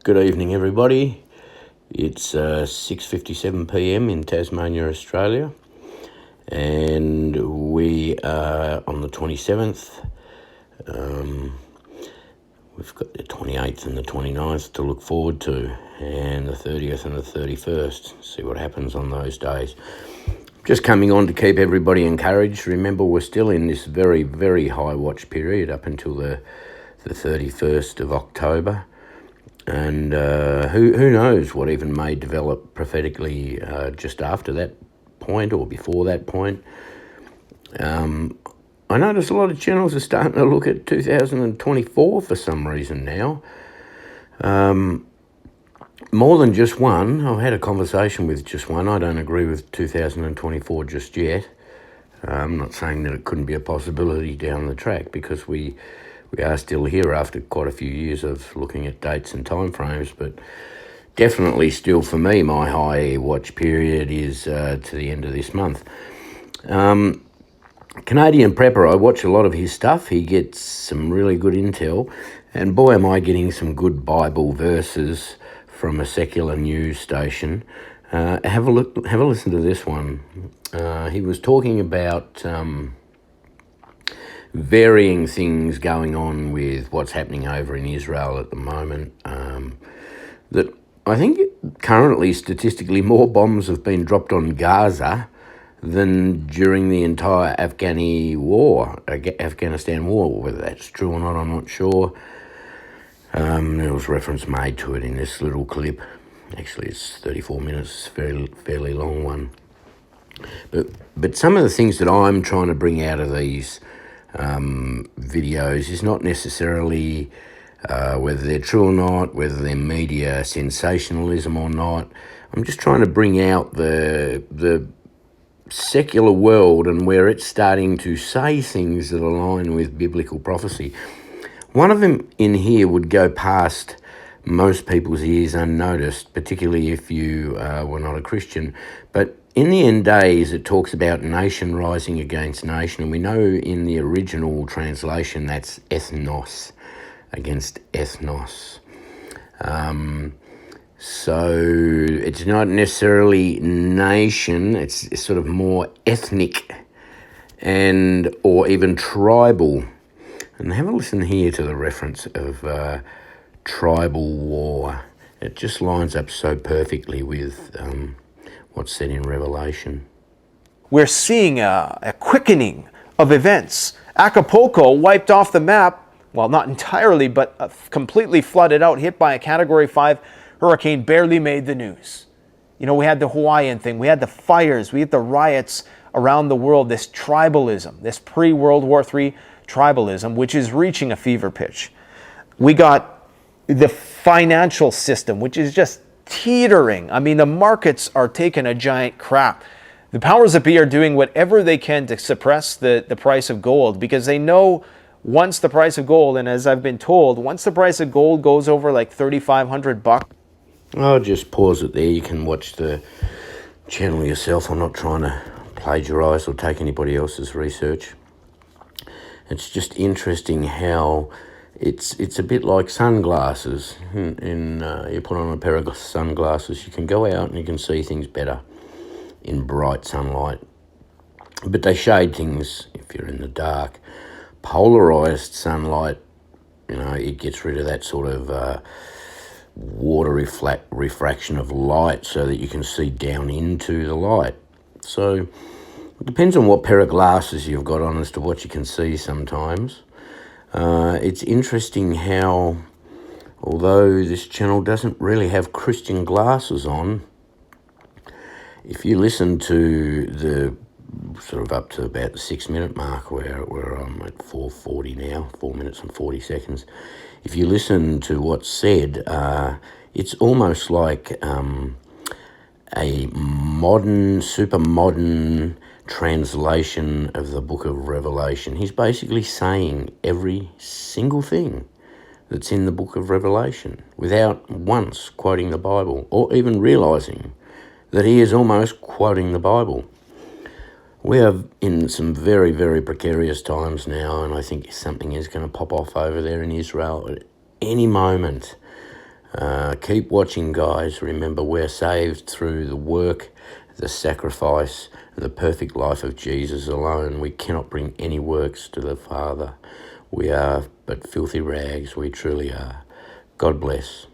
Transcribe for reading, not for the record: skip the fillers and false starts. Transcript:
Good evening, everybody. It's 6:57 p.m. in Tasmania, Australia, and we are on the 27th. We've got the 28th and the 29th to look forward to, and the 30th and the 31st. See what happens on those days. Just coming on to keep everybody encouraged. Remember, we're still in this very, very high watch period up until the 31st of October. And who knows what even may develop prophetically just after that point or before that point. I notice a lot of channels are starting to look at 2024 for some reason now. More than just one. I've had a conversation with just one. I don't agree with 2024 just yet. I'm not saying that it couldn't be a possibility down the track, because we are still here after quite a few years of looking at dates and timeframes, but definitely still for me, my high watch period is to the end of this month. Canadian Prepper, I watch a lot of his stuff. He gets some really good intel, and boy am I getting some good Bible verses from a secular news station. Have a listen to this one. He was talking about varying things going on with what's happening over in Israel at the moment. That I think currently, statistically, more bombs have been dropped on Gaza than during the entire Afghanistan war. Whether that's true or not, I'm not sure. There was reference made to it in this little clip. Actually, it's 34 minutes, fairly long one. But some of the things that I'm trying to bring out of these videos is not necessarily whether they're true or not, whether they're media sensationalism or not. I'm just trying to bring out the secular world and where it's starting to say things that align with biblical prophecy. One of them in here would go past most people's ears unnoticed, particularly if you were not a Christian. But in the end days, it talks about nation rising against nation, and we know in the original translation that's ethnos against ethnos. So it's not necessarily nation, it's sort of more ethnic and or even tribal. And have a listen here to the reference of tribal war. It just lines up so perfectly with what's said in Revelation. We're seeing a quickening of events. Acapulco wiped off the map, well, not entirely, but completely flooded out, hit by a Category 5 hurricane, barely made the news. You know, we had the Hawaiian thing, we had the fires, we had the riots around the world, this tribalism, this pre-World War III tribalism, which is reaching a fever pitch. We got the financial system, which is just teetering. I mean, the markets are taking a giant crap. The powers that be are doing whatever they can to suppress the price of gold, because they know once the price of gold, and as I've been told, once the price of gold goes over like $3,500. I'll just pause it there. You can watch the channel yourself. I'm not trying to plagiarise or take anybody else's research. It's just interesting how it's a bit like sunglasses. You put on a pair of sunglasses, you can go out and you can see things better in bright sunlight. But they shade things if you're in the dark. Polarized sunlight, you know, it gets rid of that sort of water refraction of light so that you can see down into the light. So it depends on what pair of glasses you've got on as to what you can see sometimes. It's interesting how, although this channel doesn't really have Christian glasses on, if you listen to the sort of up to about the 6-minute mark where I'm at 4:40 now, 4 minutes and 40 seconds, if you listen to what's said, it's almost like a modern, super modern translation of the book of Revelation. He's basically saying every single thing that's in the book of Revelation without once quoting the Bible or even realizing that he is almost quoting the Bible. We are in some very, very precarious times now, and I think something is going to pop off over there in Israel at any moment. Keep watching, guys. Remember, we're saved through the work, the sacrifice, and the perfect life of Jesus alone. We cannot bring any works to the Father. We are but filthy rags. We truly are. God bless.